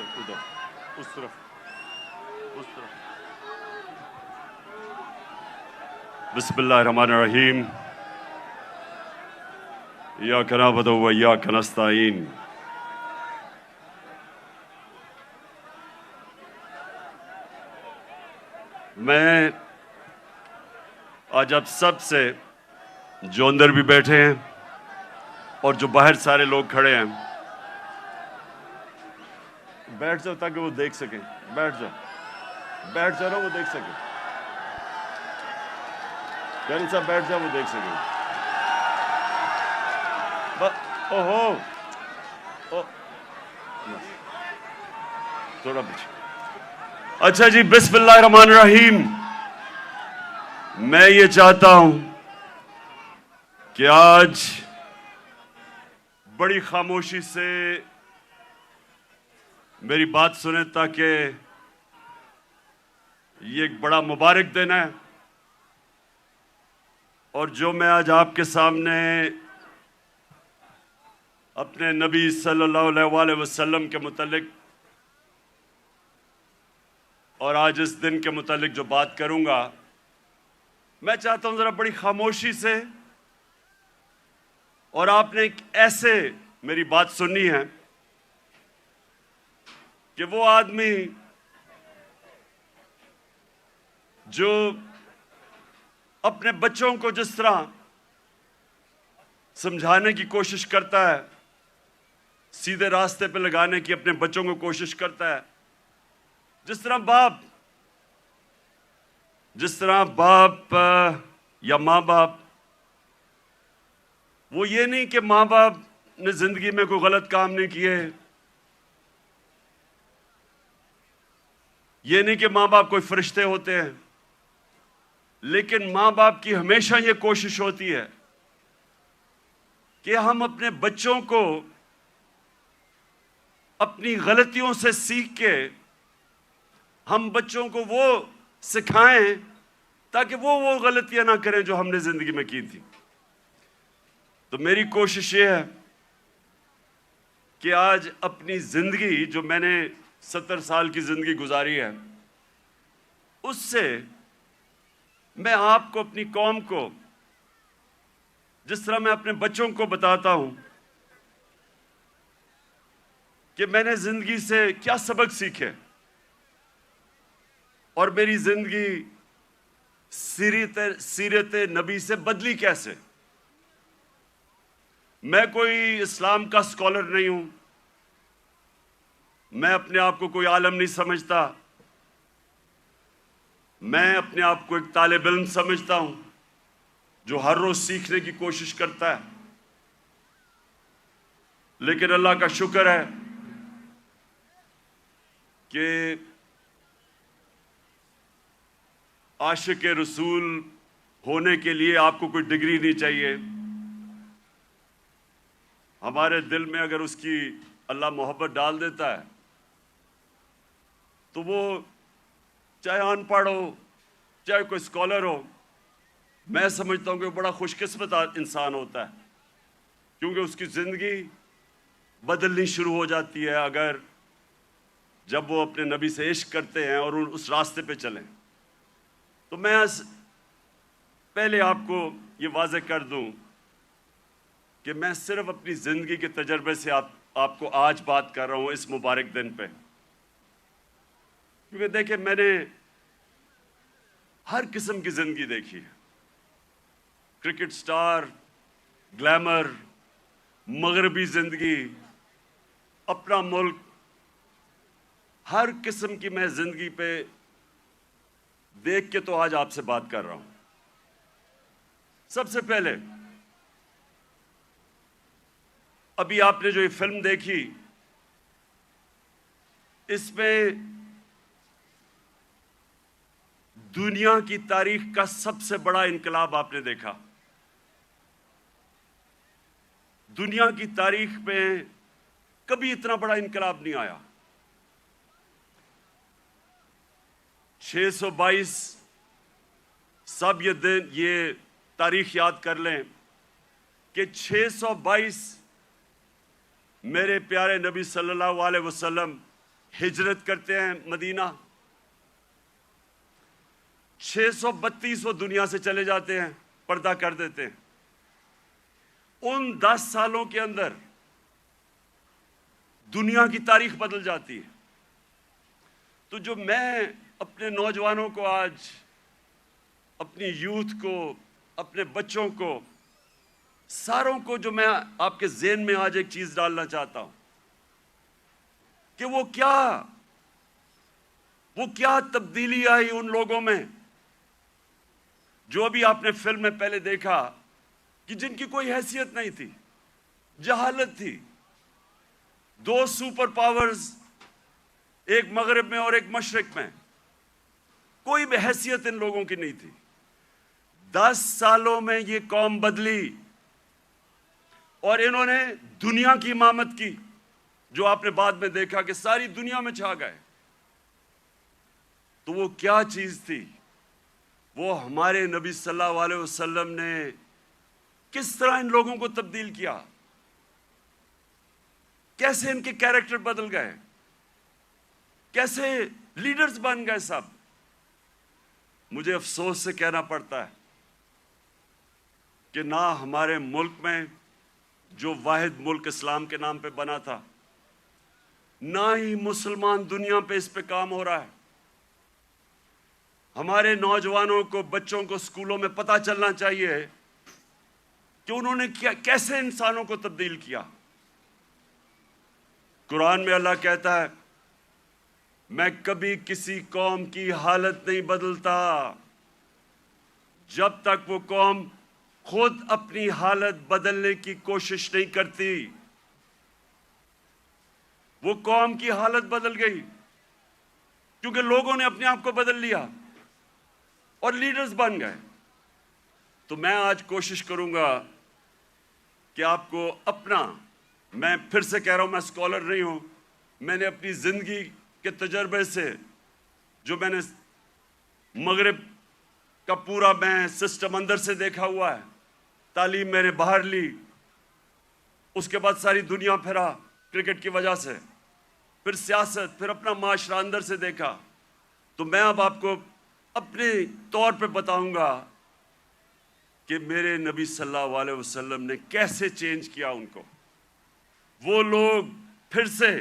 ادھر اس طرف بسم اللہ الرحمن الرحیم ایاک نعبد و ایاک نستعین میں آج آپ سب سے جو اندر بھی بیٹھے ہیں اور جو باہر سارے لوگ کھڑے ہیں بیٹھ جاؤ تاکہ وہ دیکھ سکیں. بیٹھ جاؤ نا وہ دیکھ سکیں. کہنے صاحب بیٹھ جاؤ وہ دیکھ سکیں. تھوڑا پیچھے. اچھا جی, بسم اللہ الرحمن الرحیم. میں یہ چاہتا ہوں کہ آج بڑی خاموشی سے میری بات سنیں تاکہ یہ ایک بڑا مبارک دن ہے, اور جو میں آج آپ کے سامنے اپنے نبی صلی اللہ علیہ وآلہ وسلم کے متعلق اور آج اس دن کے متعلق جو بات کروں گا, میں چاہتا ہوں ذرا بڑی خاموشی سے, اور آپ نے ایک ایسے میری بات سننی ہے کہ وہ آدمی جو اپنے بچوں کو جس طرح سمجھانے کی کوشش کرتا ہے, سیدھے راستے پہ لگانے کی اپنے بچوں کو کوشش کرتا ہے, جس طرح باپ یا ماں باپ, وہ یہ نہیں کہ ماں باپ نے زندگی میں کوئی غلط کام نہیں کیے, یہ نہیں کہ ماں باپ کوئی فرشتے ہوتے ہیں, لیکن ماں باپ کی ہمیشہ یہ کوشش ہوتی ہے کہ ہم اپنے بچوں کو اپنی غلطیوں سے سیکھ کے ہم بچوں کو وہ سکھائیں تاکہ وہ غلطیاں نہ کریں جو ہم نے زندگی میں کی تھی. تو میری کوشش یہ ہے کہ آج اپنی زندگی, جو میں نے 70 سال کی زندگی گزاری ہے, اس سے میں آپ کو, اپنی قوم کو, جس طرح میں اپنے بچوں کو بتاتا ہوں کہ میں نے زندگی سے کیا سبق سیکھے اور میری زندگی سیرت نبی سے بدلی کیسے. میں کوئی اسلام کا اسکالر نہیں ہوں, میں اپنے آپ کو کوئی عالم نہیں سمجھتا, میں اپنے آپ کو ایک طالب علم سمجھتا ہوں جو ہر روز سیکھنے کی کوشش کرتا ہے. لیکن اللہ کا شکر ہے کہ عاشق رسول ہونے کے لیے آپ کو کوئی ڈگری نہیں چاہیے. ہمارے دل میں اگر اس کی اللہ محبت ڈال دیتا ہے تو وہ چاہے ان پڑھ ہو, چاہے کوئی اسکالر ہو, میں سمجھتا ہوں کہ وہ بڑا خوش قسمت انسان ہوتا ہے, کیونکہ اس کی زندگی بدلنی شروع ہو جاتی ہے اگر جب وہ اپنے نبی سے عشق کرتے ہیں اور اس راستے پہ چلیں. تو میں پہلے آپ کو یہ واضح کر دوں کہ میں صرف اپنی زندگی کے تجربے سے آپ کو آج بات کر رہا ہوں اس مبارک دن پہ, کیونکہ دیکھیں میں نے ہر قسم کی زندگی دیکھی ہے. کرکٹ سٹار, گلیمر, مغربی زندگی, اپنا ملک, ہر قسم کی میں زندگی پہ دیکھ کے تو آج آپ سے بات کر رہا ہوں. سب سے پہلے ابھی آپ نے جو یہ فلم دیکھی, اس میں دنیا کی تاریخ کا سب سے بڑا انقلاب آپ نے دیکھا. دنیا کی تاریخ میں کبھی اتنا بڑا انقلاب نہیں آیا. 622 سب یہ تاریخ یاد کر لیں کہ 622 میرے پیارے نبی صلی اللہ علیہ وسلم ہجرت کرتے ہیں مدینہ، 632 وہ دنیا سے چلے جاتے ہیں، پردہ کر دیتے ہیں۔ ان 10 سالوں کے اندر دنیا کی تاریخ بدل جاتی ہے۔ تو جو میں اپنے نوجوانوں کو آج، اپنی یوتھ کو، اپنے بچوں کو، ساروں کو جو میں آپ کے ذہن میں آج ایک چیز ڈالنا چاہتا ہوں کہ وہ کیا تبدیلی آئی ان لوگوں میں جو ابھی آپ نے فلم میں پہلے دیکھا کہ جن کی کوئی حیثیت نہیں تھی، جہالت تھی۔ 2 سپر پاورز، ایک مغرب میں اور ایک مشرق میں، کوئی بھی حیثیت ان لوگوں کی نہیں تھی۔ 10 سالوں میں یہ قوم بدلی اور انہوں نے دنیا کی امامت کی، جو آپ نے بعد میں دیکھا کہ ساری دنیا میں چھا گئے۔ تو وہ کیا چیز تھی؟ وہ ہمارے نبی صلی اللہ علیہ وسلم نے کس طرح ان لوگوں کو تبدیل کیا، کیسے ان کے کیریکٹر بدل گئے، کیسے لیڈرز بن گئے سب۔ مجھے افسوس سے کہنا پڑتا ہے کہ نہ ہمارے ملک میں، جو واحد ملک اسلام کے نام پہ بنا تھا، نہ ہی مسلمان دنیا پہ اس پہ کام ہو رہا ہے۔ ہمارے نوجوانوں کو، بچوں کو اسکولوں میں پتہ چلنا چاہیے کہ انہوں نے کیسے انسانوں کو تبدیل کیا۔ قرآن میں اللہ کہتا ہے، میں کبھی کسی قوم کی حالت نہیں بدلتا جب تک وہ قوم خود اپنی حالت بدلنے کی کوشش نہیں کرتی۔ وہ قوم کی حالت بدل گئی کیونکہ لوگوں نے اپنے آپ کو بدل لیا اور لیڈرز بن گئے۔ تو میں آج کوشش کروں گا کہ آپ کو میں پھر سے کہہ رہا ہوں، میں اسکالر نہیں ہوں، میں نے اپنی زندگی کے تجربے سے، جو میں نے مغرب کا پورا میں سسٹم اندر سے دیکھا ہوا ہے، تعلیم میں نے باہر لی، اس کے بعد ساری دنیا پھرا کرکٹ کی وجہ سے، پھر سیاست، پھر اپنا معاشرہ اندر سے دیکھا۔ تو میں اب آپ کو اپنے طور پہ بتاؤں گا کہ میرے نبی صلی اللہ علیہ وسلم نے کیسے چینج کیا ان کو۔ وہ لوگ پھر سے،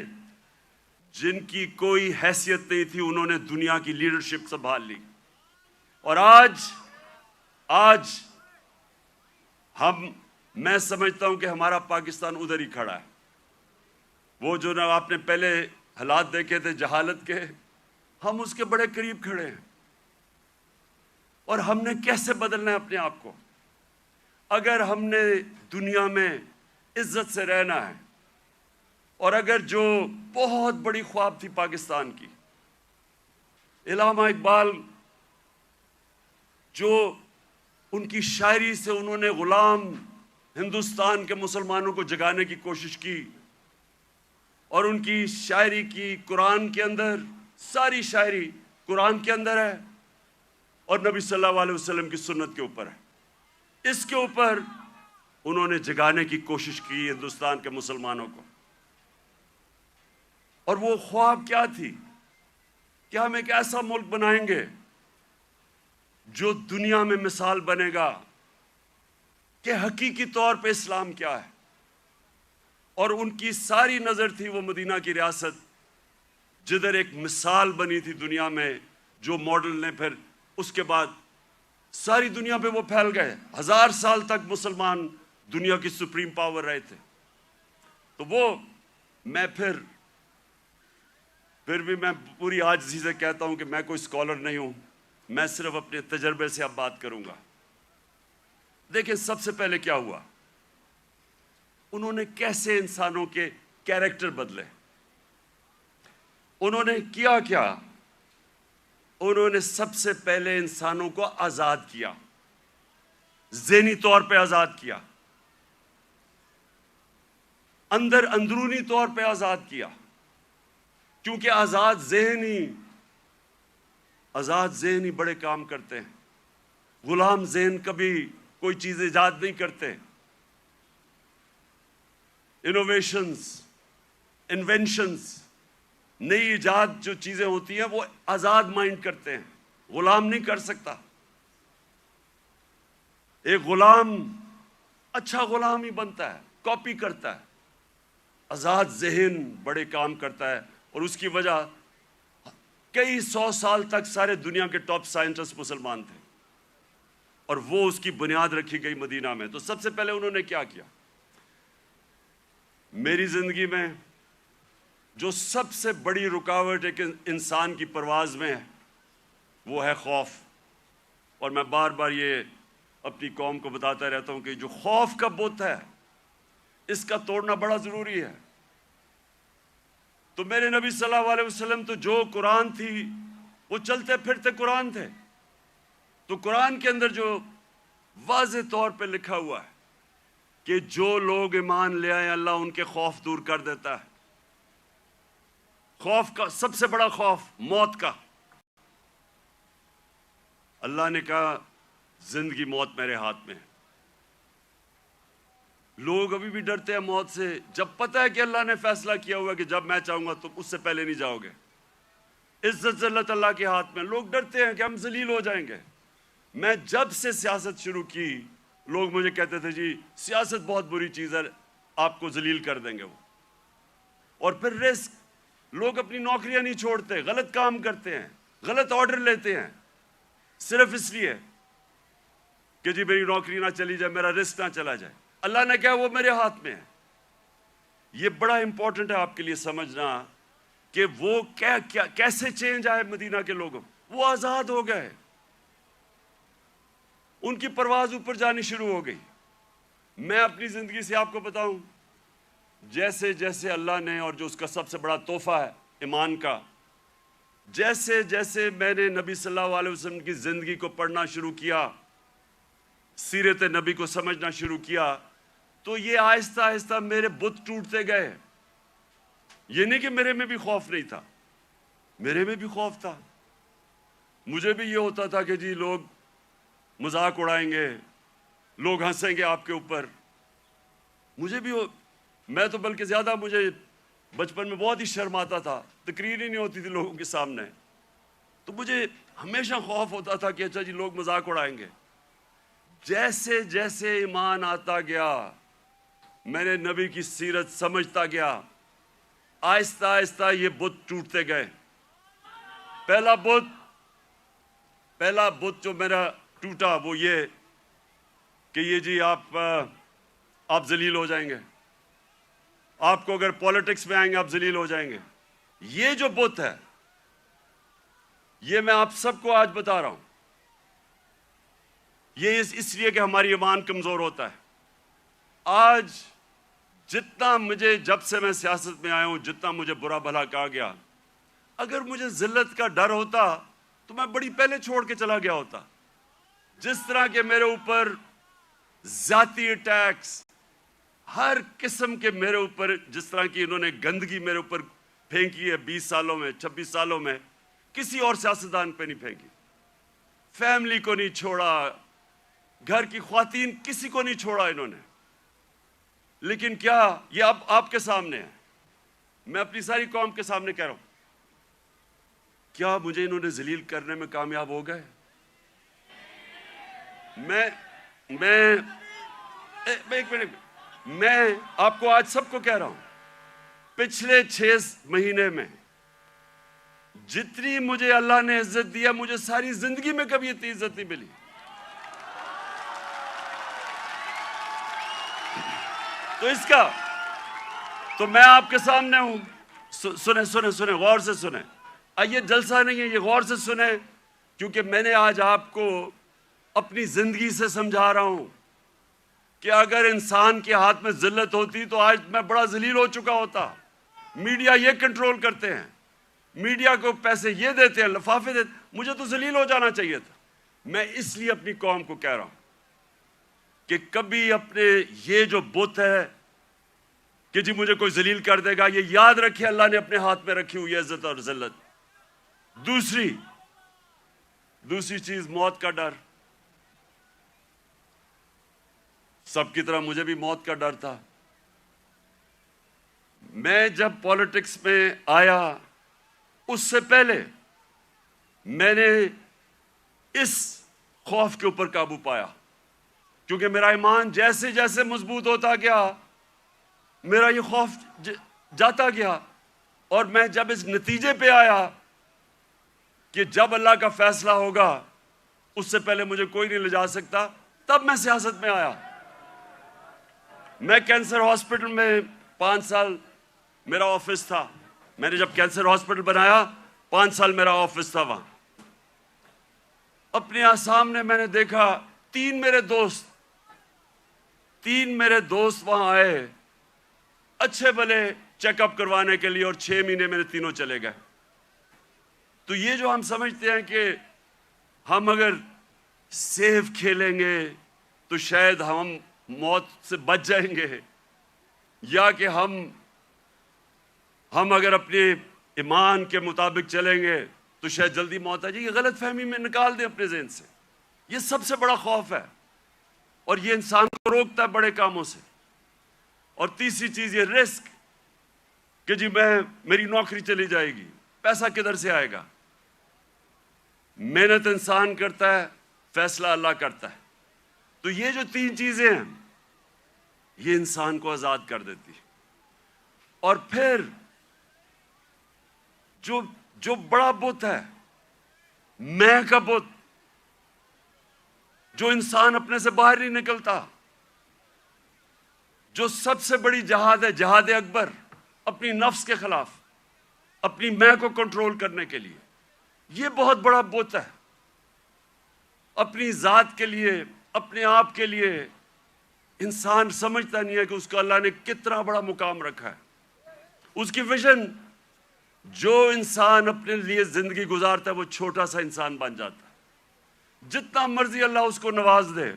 جن کی کوئی حیثیت نہیں تھی، انہوں نے دنیا کی لیڈرشپ سنبھال لی۔ اور آج میں سمجھتا ہوں کہ ہمارا پاکستان ادھر ہی کھڑا ہے۔ وہ جو آپ نے پہلے حالات دیکھے تھے جہالت کے، ہم اس کے بڑے قریب کھڑے ہیں۔ اور ہم نے کیسے بدلنا ہے اپنے آپ کو؟ اگر ہم نے دنیا میں عزت سے رہنا ہے، اور اگر جو بہت بڑی خواب تھی پاکستان کی، علامہ اقبال، جو ان کی شاعری سے انہوں نے غلام ہندوستان کے مسلمانوں کو جگانے کی کوشش کی، اور ان کی شاعری کی قرآن کے اندر، ساری شاعری قرآن کے اندر ہے اور نبی صلی اللہ علیہ وسلم کی سنت کے اوپر ہے۔ اس کے اوپر انہوں نے جگانے کی کوشش کی ہندوستان کے مسلمانوں کو۔ اور وہ خواب کیا تھی کہ ہم ایک ایسا ملک بنائیں گے جو دنیا میں مثال بنے گا کہ حقیقی طور پہ اسلام کیا ہے۔ اور ان کی ساری نظر تھی وہ مدینہ کی ریاست، جدھر ایک مثال بنی تھی دنیا میں، جو ماڈل نے پھر اس کے بعد ساری دنیا پہ وہ پھیل گئے۔ 1000 سال تک مسلمان دنیا کی سپریم پاور رہے تھے۔ تو وہ میں پھر بھی میں پوری عاجزی سے کہتا ہوں کہ میں کوئی اسکالر نہیں ہوں، میں صرف اپنے تجربے سے اب بات کروں گا۔ دیکھیں، سب سے پہلے کیا ہوا، انہوں نے کیسے انسانوں کے کیریکٹر بدلے۔ انہوں نے کیا، انہوں نے سب سے پہلے انسانوں کو آزاد کیا، ذہنی طور پہ آزاد کیا، اندرونی طور پہ آزاد کیا، کیونکہ آزاد ذہنی بڑے کام کرتے ہیں۔ غلام ذہن کبھی کوئی چیز ایجاد نہیں کرتے۔ انوویشنز، انوینشنز نئی ایجاد جو چیزیں ہوتی ہیں وہ آزاد مائنڈ کرتے ہیں، غلام نہیں کر سکتا. ایک غلام اچھا غلام ہی بنتا ہے، کاپی کرتا ہے. آزاد ذہن بڑے کام کرتا ہے، اور اس کی وجہ کئی 100 سال تک سارے دنیا کے ٹاپ سائنٹسٹ مسلمان تھے، اور وہ اس کی بنیاد رکھی گئی مدینہ میں. تو سب سے پہلے انہوں نے کیا کیا؟ میری زندگی میں جو سب سے بڑی رکاوٹ ایک انسان کی پرواز میں ہے وہ ہے خوف. اور میں بار بار یہ اپنی قوم کو بتاتا رہتا ہوں کہ جو خوف کا بت ہے اس کا توڑنا بڑا ضروری ہے. تو میرے نبی صلی اللہ علیہ وسلم تو جو قرآن تھی وہ چلتے پھرتے قرآن تھے. تو قرآن کے اندر جو واضح طور پہ لکھا ہوا ہے کہ جو لوگ ایمان لے آئے اللہ ان کے خوف دور کر دیتا ہے. خوف کا سب سے بڑا خوف موت کا. اللہ نے کہا زندگی موت میرے ہاتھ میں ہے. لوگ ابھی بھی ڈرتے ہیں موت سے، جب پتہ ہے کہ اللہ نے فیصلہ کیا ہوا کہ جب میں چاہوں گا تم اس سے پہلے نہیں جاؤ گے. عزت ذلت اللہ کے ہاتھ میں. لوگ ڈرتے ہیں کہ ہم ذلیل ہو جائیں گے. میں جب سے سیاست شروع کی لوگ مجھے کہتے تھے جی سیاست بہت بری چیز ہے، آپ کو ذلیل کر دیں گے وہ. اور پھر رسک، لوگ اپنی نوکریاں نہیں چھوڑتے، غلط کام کرتے ہیں، غلط آرڈر لیتے ہیں صرف اس لیے کہ جی میری نوکری نہ چلی جائے، میرا رسک نہ چلا جائے. اللہ نے کہا وہ میرے ہاتھ میں ہے. یہ بڑا امپورٹنٹ ہے آپ کے لیے سمجھنا کہ وہ کیسے چینج آئے مدینہ کے لوگوں. وہ آزاد ہو گئے، ان کی پرواز اوپر جانی شروع ہو گئی. میں اپنی زندگی سے آپ کو بتاؤں، جیسے جیسے اللہ نے، اور جو اس کا سب سے بڑا تحفہ ہے ایمان کا، جیسے جیسے میں نے نبی صلی اللہ علیہ وسلم کی زندگی کو پڑھنا شروع کیا، سیرت نبی کو سمجھنا شروع کیا، تو یہ آہستہ آہستہ میرے بت ٹوٹتے گئے. یہ نہیں کہ میرے میں بھی خوف نہیں تھا، میرے میں بھی خوف تھا. مجھے بھی یہ ہوتا تھا کہ جی لوگ مذاق اڑائیں گے، لوگ ہنسیں گے آپ کے اوپر. مجھے بھی میں تو بلکہ زیادہ، مجھے بچپن میں بہت ہی شرم آتا تھا، تقریر ہی نہیں ہوتی تھی لوگوں کے سامنے. تو مجھے ہمیشہ خوف ہوتا تھا کہ اچھا جی لوگ مذاق اڑائیں گے. جیسے جیسے ایمان آتا گیا، میں نے نبی کی سیرت سمجھتا گیا، آہستہ آہستہ یہ بت ٹوٹتے گئے. پہلا بت جو میرا ٹوٹا وہ یہ کہ یہ جی آپ ذلیل ہو جائیں گے، آپ کو اگر پولیٹکس میں آئیں گے آپ ذلیل ہو جائیں گے. یہ جو بت ہے یہ میں آپ سب کو آج بتا رہا ہوں، یہ اس لیے کہ ہماری ایمان کمزور ہوتا ہے. آج جتنا مجھے، جب سے میں سیاست میں آیا ہوں، جتنا مجھے برا بھلا کہا گیا، اگر مجھے ذلت کا ڈر ہوتا تو میں بڑی پہلے چھوڑ کے چلا گیا ہوتا. جس طرح کے میرے اوپر ذاتی اٹیکس، ہر قسم کے میرے اوپر، جس طرح کی انہوں نے گندگی میرے اوپر پھینکی ہے 20 سالوں میں، 26 سالوں میں، کسی اور سیاستدان پہ نہیں پھینکی. فیملی کو نہیں چھوڑا، گھر کی خواتین، کسی کو نہیں چھوڑا انہوں نے. لیکن کیا یہ اب آپ کے سامنے ہے، میں اپنی ساری قوم کے سامنے کہہ رہا ہوں، کیا مجھے انہوں نے ذلیل کرنے میں کامیاب ہو گئے؟ ایک منٹ، میں آپ کو آج سب کو کہہ رہا ہوں، پچھلے 6 مہینے میں جتنی مجھے اللہ نے عزت دیا، مجھے ساری زندگی میں کبھی اتنی عزت نہیں ملی. تو اس کا تو میں آپ کے سامنے ہوں. سنیں غور سے سنیں. یہ جلسہ نہیں ہے، یہ غور سے سنیں، کیونکہ میں نے آج آپ کو اپنی زندگی سے سمجھا رہا ہوں کہ اگر انسان کے ہاتھ میں ذلت ہوتی تو آج میں بڑا ذلیل ہو چکا ہوتا. میڈیا یہ کنٹرول کرتے ہیں، میڈیا کو پیسے یہ دیتے ہیں، لفافے دیتے ہیں. مجھے تو ذلیل ہو جانا چاہیے تھا. میں اس لیے اپنی قوم کو کہہ رہا ہوں کہ کبھی اپنے یہ جو بت ہے کہ جی مجھے کوئی ذلیل کر دے گا، یہ یاد رکھے اللہ نے اپنے ہاتھ میں رکھی ہوئی عزت اور ذلت. دوسری چیز موت کا ڈر. سب کی طرح مجھے بھی موت کا ڈر تھا. میں جب پالیٹکس میں آیا اس سے پہلے میں نے اس خوف کے اوپر قابو پایا، کیونکہ میرا ایمان جیسے جیسے مضبوط ہوتا گیا میرا یہ خوف جاتا گیا، اور میں جب اس نتیجے پہ آیا کہ جب اللہ کا فیصلہ ہوگا اس سے پہلے مجھے کوئی نہیں لے جا سکتا، تب میں سیاست میں آیا۔ میں کینسر ہاسپٹل میں 5 سال میرا آفس تھا، میں نے جب کینسر ہاسپٹل بنایا 5 سال میرا آفس تھا وہاں۔ اپنے سامنے میں نے دیکھا 3 میرے دوست وہاں آئے اچھے بھلے چیک اپ کروانے کے لیے، اور 6 مہینے میرے تینوں چلے گئے۔ تو یہ جو ہم سمجھتے ہیں کہ ہم اگر سیف کھیلیں گے تو شاید ہم موت سے بچ جائیں گے، یا کہ ہم اگر اپنے ایمان کے مطابق چلیں گے تو شاید جلدی موت آ جائے، یہ غلط فہمی میں نکال دیں اپنے ذہن سے۔ یہ سب سے بڑا خوف ہے، اور یہ انسان کو روکتا ہے بڑے کاموں سے۔ اور تیسری چیز یہ رسک، کہ جی میری نوکری چلی جائے گی، پیسہ کدھر سے آئے گا؟ محنت انسان کرتا ہے، فیصلہ اللہ کرتا ہے۔ تو یہ جو 3 چیزیں ہیں یہ انسان کو آزاد کر دیتی۔ اور پھر جو بڑا بت ہے، میں کا بت، جو انسان اپنے سے باہر نہیں نکلتا، جو سب سے بڑی جہاد ہے، جہاد اکبر، اپنی نفس کے خلاف، اپنی میں کو کنٹرول کرنے کے لیے، یہ بہت بڑا بت ہے۔ اپنی ذات کے لیے، اپنے آپ کے لیے انسان سمجھتا نہیں ہے کہ اس کو اللہ نے کتنا بڑا مقام رکھا ہے۔ اس کی ویژن، جو انسان اپنے لیے زندگی گزارتا ہے وہ چھوٹا سا انسان بن جاتا ہے۔ جتنا مرضی اللہ اس کو نواز دے،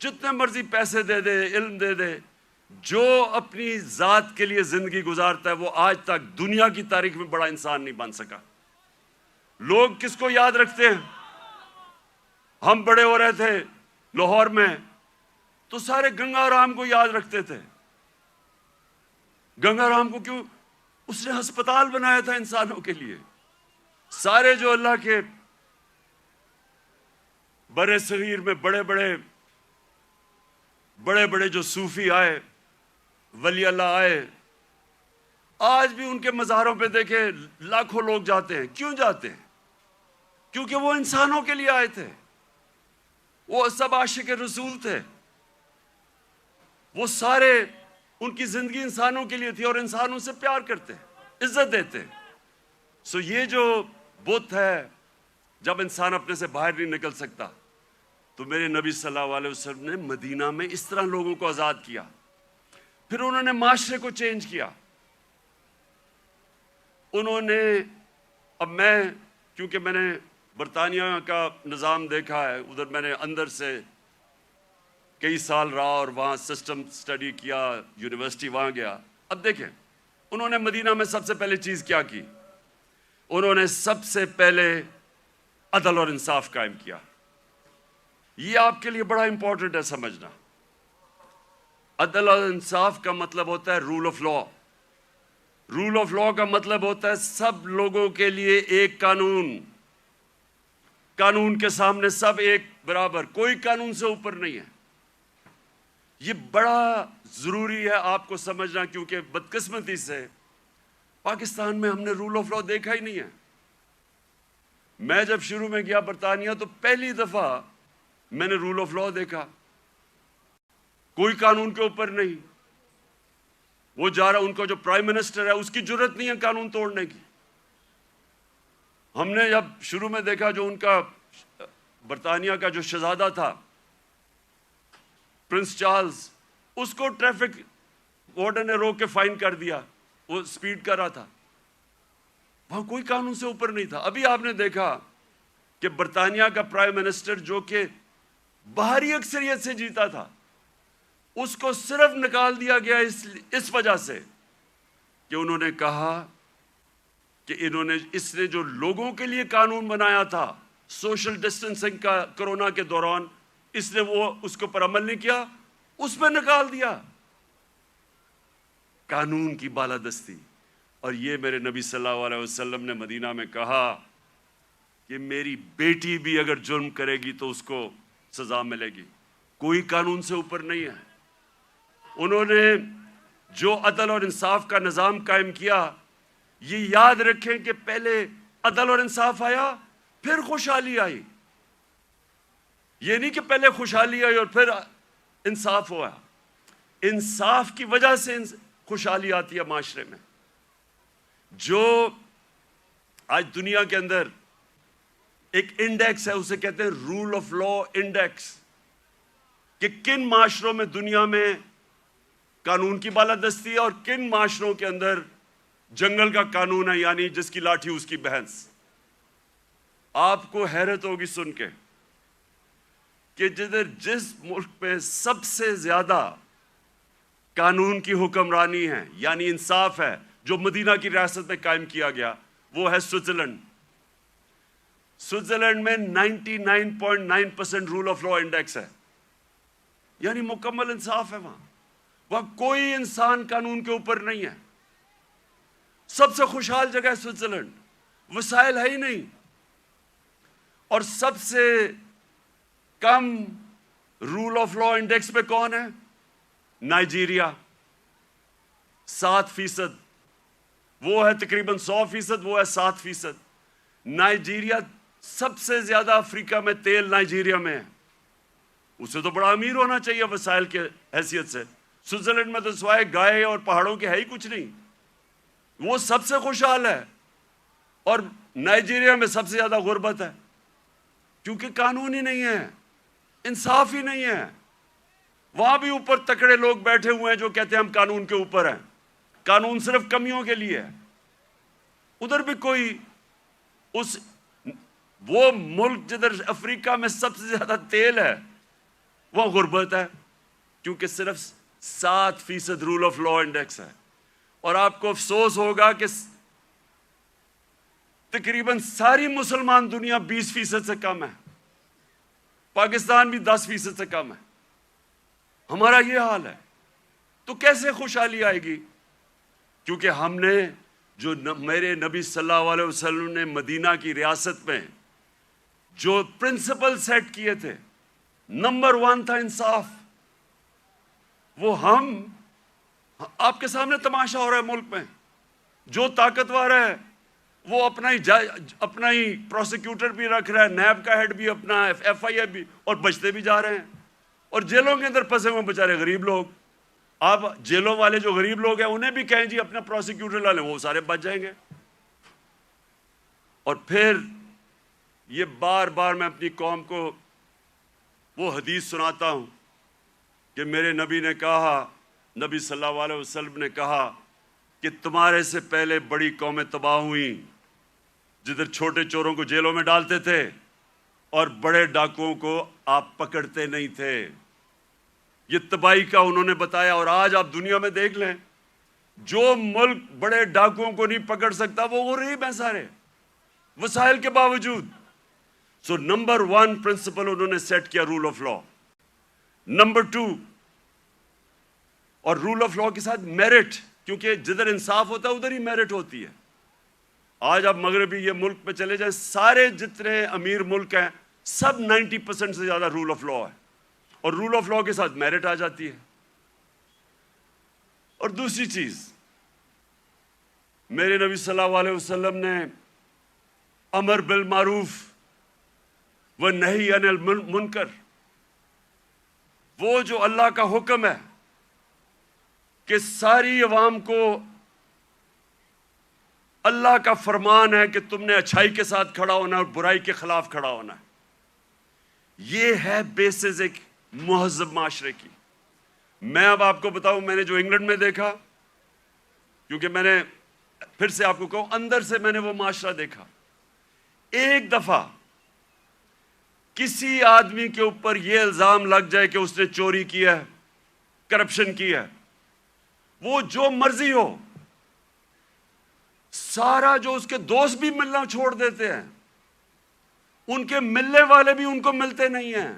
جتنے مرضی پیسے دے دے، علم دے دے، جو اپنی ذات کے لیے زندگی گزارتا ہے وہ آج تک دنیا کی تاریخ میں بڑا انسان نہیں بن سکا۔ لوگ کس کو یاد رکھتے ہیں؟ ہم بڑے ہو رہے تھے لاہور میں تو سارے گنگا رام کو یاد رکھتے تھے۔ گنگا رام کو کیوں؟ اس نے ہسپتال بنایا تھا انسانوں کے لیے۔ سارے جو اللہ کے برے صغیر میں بڑے بڑے جو صوفی آئے، ولی اللہ آئے، آج بھی ان کے مزاروں پہ دیکھیں لاکھوں لوگ جاتے ہیں۔ کیوں جاتے ہیں؟ کیونکہ وہ انسانوں کے لیے آئے تھے، وہ سب عاشق رسول تھے، وہ سارے ان کی زندگی انسانوں کے لیے تھی، اور انسانوں سے پیار کرتے، عزت دیتے۔ سو یہ جو بت ہے، جب انسان اپنے سے باہر نہیں نکل سکتا، تو میرے نبی صلی اللہ علیہ وسلم نے مدینہ میں اس طرح لوگوں کو آزاد کیا۔ پھر انہوں نے معاشرے کو چینج کیا۔ انہوں نے، اب کیونکہ میں نے برطانیہ کا نظام دیکھا ہے، ادھر میں نے اندر سے کئی سال رہا اور وہاں سسٹم سٹڈی کیا، یونیورسٹی وہاں گیا۔ اب دیکھیں انہوں نے مدینہ میں سب سے پہلے چیز کیا کی؟ انہوں نے سب سے پہلے عدل اور انصاف قائم کیا۔ یہ آپ کے لیے بڑا امپورٹنٹ ہے سمجھنا۔ عدل اور انصاف کا مطلب ہوتا ہے rule of law. Rule of law کا مطلب ہوتا ہے سب لوگوں کے لیے ایک قانون، قانون کے سامنے سب ایک برابر، کوئی قانون سے اوپر نہیں ہے۔ یہ بڑا ضروری ہے آپ کو سمجھنا، کیونکہ بدقسمتی سے پاکستان میں ہم نے رول آف لا دیکھا ہی نہیں ہے۔ میں جب شروع میں گیا برطانیہ تو پہلی دفعہ میں نے رول آف لا دیکھا، کوئی قانون کے اوپر نہیں۔ وہ جا رہا، ان کا جو پرائم منسٹر ہے اس کی جرت نہیں ہے قانون توڑنے کی۔ ہم نے جب شروع میں دیکھا جو ان کا برطانیہ کا جو شہزادہ تھا پرنس چارلز، اس کو ٹریفک وارڈن نے روک کے فائن کر دیا، وہ سپیڈ کر رہا تھا۔ وہاں کوئی قانون سے اوپر نہیں تھا۔ ابھی آپ نے دیکھا کہ برطانیہ کا پرائم منسٹر جو کہ باہری اکثریت سے جیتا تھا، اس کو صرف نکال دیا گیا اس وجہ سے کہ انہوں نے کہا کہ اس نے جو لوگوں کے لیے قانون بنایا تھا سوشل ڈسٹنسنگ کا کرونا کے دوران، اس نے اس کے اوپر عمل نہیں کیا، اس پہ نکال دیا۔ قانون کی بالادستی، اور یہ میرے نبی صلی اللہ علیہ وسلم نے مدینہ میں کہا کہ میری بیٹی بھی اگر جرم کرے گی تو اس کو سزا ملے گی، کوئی قانون سے اوپر نہیں ہے۔ انہوں نے جو عدل اور انصاف کا نظام قائم کیا، یہ یاد رکھیں کہ پہلے عدل اور انصاف آیا پھر خوشحالی آئی، یہ نہیں کہ پہلے خوشحالی آئی اور پھر انصاف ہوا۔ انصاف کی وجہ سے خوشحالی آتی ہے معاشرے میں۔ جو آج دنیا کے اندر ایک انڈیکس ہے، اسے کہتے ہیں رول آف لا انڈیکس، کہ کن معاشروں میں دنیا میں قانون کی بالادستی ہے اور کن معاشروں کے اندر جنگل کا قانون ہے، یعنی جس کی لاٹھی اس کی بھینس۔ آپ کو حیرت ہوگی سن کے کہ جس ملک میں سب سے زیادہ قانون کی حکمرانی ہے، یعنی انصاف ہے، جو مدینہ کی ریاست میں قائم کیا گیا، وہ ہے سوئٹزرلینڈ۔ سوئٹزرلینڈ میں 99.9% رول آف لا انڈیکس ہے، یعنی مکمل انصاف ہے وہاں کوئی انسان قانون کے اوپر نہیں ہے۔ سب سے خوشحال جگہ ہے سوئٹزرلینڈ، وسائل ہے ہی نہیں، اور سب سے کم رول آف لا انڈیکس پہ کون ہے؟ نائجیریا، 7%، وہ ہے تقریباً 100%، وہ ہے 7%۔ نائجیریا سب سے زیادہ افریقہ میں تیل نائجیریا میں ہے، اسے تو بڑا امیر ہونا چاہیے وسائل کے حیثیت سے۔ سوئٹزرلینڈ میں تو سوائے گائے اور پہاڑوں کے ہے ہی کچھ نہیں، وہ سب سے خوشحال ہے۔ اور نائجیریا میں سب سے زیادہ غربت ہے، کیونکہ قانون ہی نہیں ہے، انصاف ہی نہیں ہے۔ وہاں بھی اوپر تکڑے لوگ بیٹھے ہوئے ہیں جو کہتے ہیں ہم قانون کے اوپر ہیں، قانون صرف کمیوں کے لیے ہے۔ ادھر بھی کوئی وہ ملک جدھر افریقہ میں سب سے زیادہ تیل ہے، وہ غربت ہے، کیونکہ صرف 7% رول آف لا انڈیکس ہے۔ اور آپ کو افسوس ہوگا کہ تقریباً ساری مسلمان دنیا 20% سے کم ہے، پاکستان بھی 10% سے کم ہے، ہمارا یہ حال ہے۔ تو کیسے خوشحالی آئے گی؟ کیونکہ ہم نے جو میرے نبی صلی اللہ علیہ وسلم نے مدینہ کی ریاست میں جو پرنسپل سیٹ کیے تھے، نمبر 1 تھا انصاف۔ وہ آپ کے سامنے تماشا ہو رہا ہے ملک میں، جو طاقتور ہے وہ اپنا ہی پروسیکیوٹر بھی رکھ رہا ہے، نیب کا ہیڈ بھی اپنا، ایف آئی اے بھی، اور بچتے بھی جا رہے ہیں۔ اور جیلوں کے اندر پھنسے ہوئے بیچارے غریب لوگ، آپ جیلوں والے جو غریب لوگ ہیں انہیں بھی کہیں جی اپنا پروسیکیوٹر لا لیں، وہ سارے بچ جائیں گے۔ اور پھر یہ بار بار میں اپنی قوم کو وہ حدیث سناتا ہوں کہ میرے نبی نے کہا، نبی صلی اللہ علیہ وسلم نے کہا کہ تمہارے سے پہلے بڑی قومیں تباہ ہوئیں جدھر چھوٹے چوروں کو جیلوں میں ڈالتے تھے اور بڑے ڈاکوؤں کو آپ پکڑتے نہیں تھے۔ یہ تباہی کا انہوں نے بتایا۔ اور آج آپ دنیا میں دیکھ لیں، جو ملک بڑے ڈاکوؤں کو نہیں پکڑ سکتا وہ غریب ہیں سارے، وسائل کے باوجود۔ سو نمبر 1 پرنسپل انہوں نے سیٹ کیا رول آف لا۔ نمبر 2، اور رول آف لا کے ساتھ میرٹ، کیونکہ جدھر انصاف ہوتا ہے ادھر ہی میرٹ ہوتی ہے۔ آج آپ مغربی یہ ملک پہ چلے جائیں، سارے جتنے امیر ملک ہیں سب 90% سے زیادہ رول آف لا ہے، اور رول آف لا کے ساتھ میرٹ آ جاتی ہے۔ اور دوسری چیز، میرے نبی صلی اللہ علیہ وسلم نے امر بالمعروف و نہی عن المنکر، وہ جو اللہ کا حکم ہے کہ ساری عوام کو اللہ کا فرمان ہے کہ تم نے اچھائی کے ساتھ کھڑا ہونا اور برائی کے خلاف کھڑا ہونا ہے، یہ ہے بیسز ایک مہذب معاشرے کی۔ میں اب آپ کو بتاؤں، میں نے جو انگلینڈ میں دیکھا، کیونکہ میں نے پھر سے آپ کو کہوں اندر سے میں نے وہ معاشرہ دیکھا، ایک دفعہ کسی آدمی کے اوپر یہ الزام لگ جائے کہ اس نے چوری کی ہے، کرپشن کی ہے، وہ جو مرضی ہو، سارا جو اس کے دوست بھی ملنا چھوڑ دیتے ہیں، ان کے ملنے والے بھی ان کو ملتے نہیں ہیں،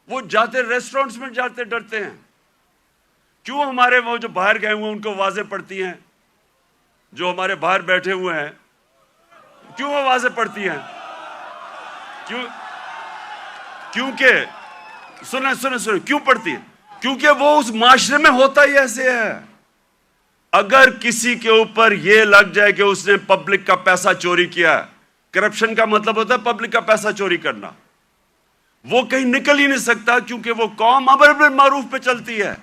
وہ جاتے ریسٹورنٹس میں جاتے ڈرتے ہیں۔ کیوں؟ ہمارے وہ جو باہر گئے ہوئے ان کو واضح پڑتی ہیں جو ہمارے باہر بیٹھے ہوئے ہیں کیوں آوازیں پڑتی ہیں؟ کیونکہ سنیں کیوں پڑتی ہے؟ کیونکہ وہ اس معاشرے میں ہوتا ہی ایسے ہے. اگر کسی کے اوپر یہ لگ جائے کہ اس نے پبلک کا پیسہ چوری کیا ہے، کرپشن کا مطلب ہوتا ہے پبلک کا پیسہ چوری کرنا، وہ کہیں نکل ہی نہیں سکتا، کیونکہ وہ قوم امر بالمعروف پہ چلتی ہے.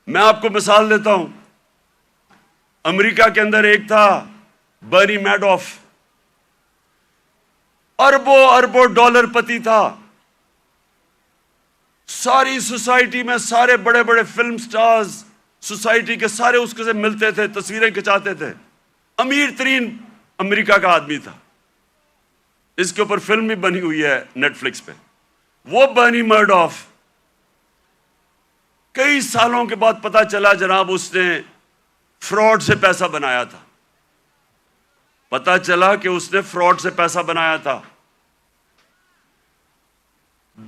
میں آپ کو مثال دیتا ہوں. امریکہ کے اندر ایک تھا برنی میڈوف، اربوں ڈالر پتی تھا. ساری سوسائٹی میں سارے بڑے بڑے فلم سٹارز سوسائٹی کے سارے اس کے سے ملتے تھے، تصویریں کھچاتے تھے. امیر ترین امریکہ کا آدمی تھا. اس کے اوپر فلم بھی بنی ہوئی ہے نیٹ فلکس پہ. وہ برنی میڈوف کئی سالوں کے بعد پتا چلا جناب اس نے فراڈ سے پیسہ بنایا تھا. پتا چلا کہ اس نے فراڈ سے پیسہ بنایا تھا.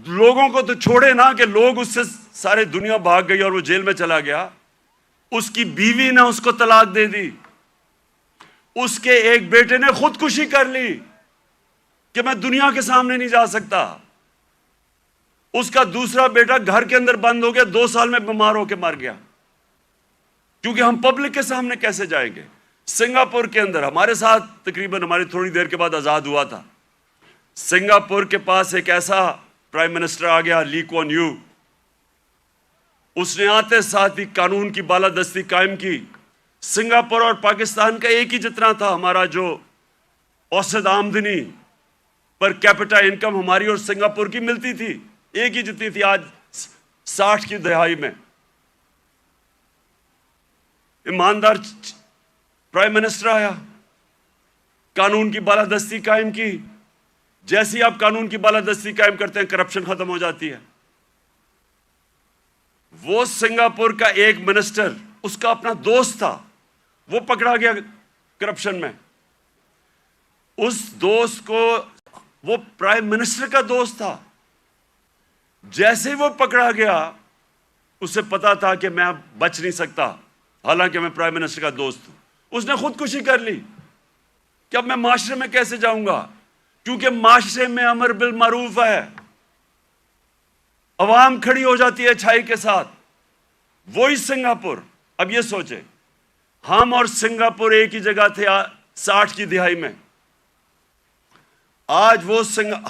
لوگوں کو تو چھوڑے نا کہ لوگ اس سے سارے دنیا بھاگ گئی اور وہ جیل میں چلا گیا. اس کی بیوی نے اس کو طلاق دے دی. اس کے ایک بیٹے نے خودکشی کر لی کہ میں دنیا کے سامنے نہیں جا سکتا. اس کا دوسرا بیٹا گھر کے اندر بند ہو گیا، 2 سال میں بیمار ہو کے مر گیا. کیونکہ ہم پبلک کے سامنے کیسے جائیں گے؟ سنگاپور کے اندر ہمارے ساتھ تقریباً ہماری تھوڑی دیر کے بعد آزاد ہوا تھا. سنگاپور کے پاس ایک ایسا پرائم منسٹر آ گیا، لی کوان یو. اس نے آتے ساتھ ہی قانون کی بالادستی قائم کی. سنگاپور اور پاکستان کا ایک ہی جتنا تھا. ہمارا جو اوسط آمدنی پر کیپٹا انکم ہماری اور سنگاپور کی ملتی تھی، ایک ہی جتنی تھی. آج 60 کی دہائی میں ایماندار پرائم منسٹر آیا، قانون کی بالادستی قائم کی. جیسے ہی آپ قانون کی بالادستی قائم کرتے ہیں کرپشن ختم ہو جاتی ہے. وہ سنگاپور کا ایک منسٹر، اس کا اپنا دوست تھا، وہ پکڑا گیا کرپشن میں. اس دوست کو، وہ پرائم منسٹر کا دوست تھا، جیسے ہی وہ پکڑا گیا اسے پتا تھا کہ میں بچ نہیں سکتا، حالانکہ میں پرائم منسٹر کا دوست ہوں. اس نے خودکشی کر لی کہ اب میں معاشرے میں کیسے جاؤں گا، کیونکہ معاشرے میں امر بالمعروف ہے. عوام کھڑی ہو جاتی ہے اچھائی کے ساتھ. وہی سنگاپور. اب یہ سوچیں، ہم اور سنگاپور ایک ہی جگہ تھے 60 کی دہائی میں. آج وہ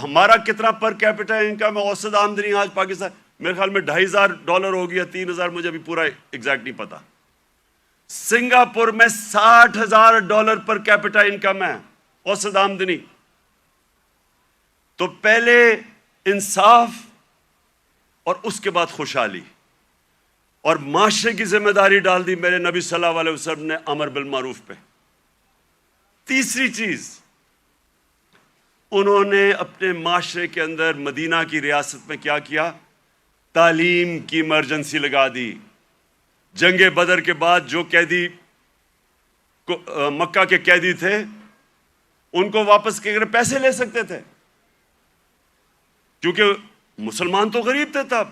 ہمارا کتنا پر کیپٹا انکم ہے، اوسط آمدنی آج پاکستان میرے خیال میں $2,500 ہو گیا، 3,000 مجھے ابھی پورا ایگزیکٹ نہیں پتا. سنگاپور میں $60,000 پر کیپٹا انکم ہے، اوسط آمدنی. تو پہلے انصاف اور اس کے بعد خوشحالی اور معاشرے کی ذمہ داری ڈال دی میرے نبی صلی اللہ علیہ وسلم نے امر بالمعروف پہ. تیسری چیز، انہوں نے اپنے معاشرے کے اندر مدینہ کی ریاست میں کیا کیا؟ تعلیم کی ایمرجنسی لگا دی. جنگ بدر کے بعد جو قیدی مکہ کے قیدی تھے ان کو واپس کے پیسے لے سکتے تھے، کیونکہ مسلمان تو غریب تھے تب.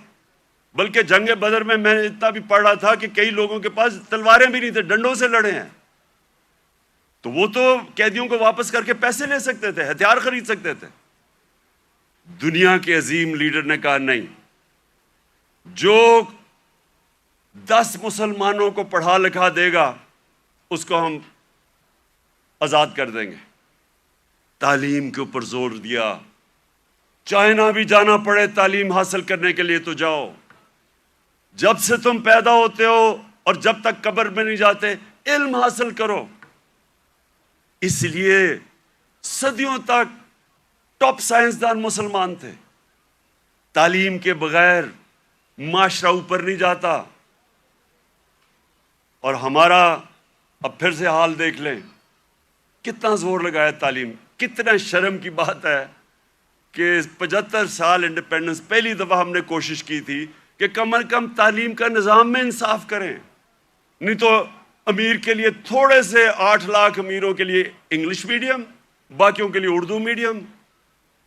بلکہ جنگ بدر میں نے اتنا بھی پڑھ رہا تھا کہ کئی لوگوں کے پاس تلواریں بھی نہیں تھے، ڈنڈوں سے لڑے ہیں. تو وہ تو قیدیوں کو واپس کر کے پیسے لے سکتے تھے، ہتھیار خرید سکتے تھے. دنیا کے عظیم لیڈر نے کہا نہیں، جو 10 مسلمانوں کو پڑھا لکھا دے گا اس کو ہم آزاد کر دیں گے. تعلیم کے اوپر زور دیا. چائنا بھی جانا پڑے تعلیم حاصل کرنے کے لیے تو جاؤ. جب سے تم پیدا ہوتے ہو اور جب تک قبر میں نہیں جاتے علم حاصل کرو. اس لیے صدیوں تک ٹاپ سائنسدان مسلمان تھے. تعلیم کے بغیر معاشرہ اوپر نہیں جاتا. اور ہمارا اب پھر سے حال دیکھ لیں، کتنا زور لگایا تعلیم. کتنا شرم کی بات ہے کہ 75 سال انڈیپینڈنس پہلی دفعہ ہم نے کوشش کی تھی کہ کم از کم تعلیم کا نظام میں انصاف کریں. نہیں تو امیر کے لیے تھوڑے سے 8 لاکھ امیروں کے لیے انگلش میڈیم، باقیوں کے لیے اردو میڈیم.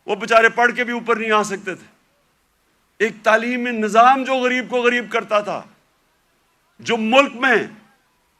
وہ بیچارے پڑھ کے بھی اوپر نہیں آ سکتے تھے. ایک تعلیمی نظام جو غریب کو غریب کرتا تھا، جو ملک میں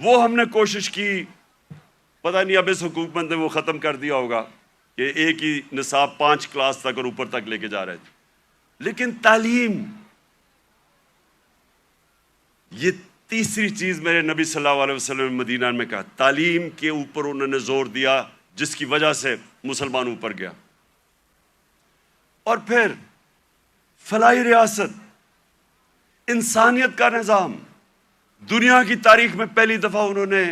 وہ ہم نے کوشش کی، پتہ نہیں اب اس حکومت نے وہ ختم کر دیا ہوگا کہ ایک ہی نصاب 5 کلاس تک اور اوپر تک لے کے جا رہے تھے. لیکن تعلیم، یہ تیسری چیز میرے نبی صلی اللہ علیہ وسلم نے مدینہ میں کہا، تعلیم کے اوپر انہوں نے زور دیا، جس کی وجہ سے مسلمان اوپر گیا. اور پھر فلاحی ریاست، انسانیت کا نظام، دنیا کی تاریخ میں پہلی دفعہ انہوں نے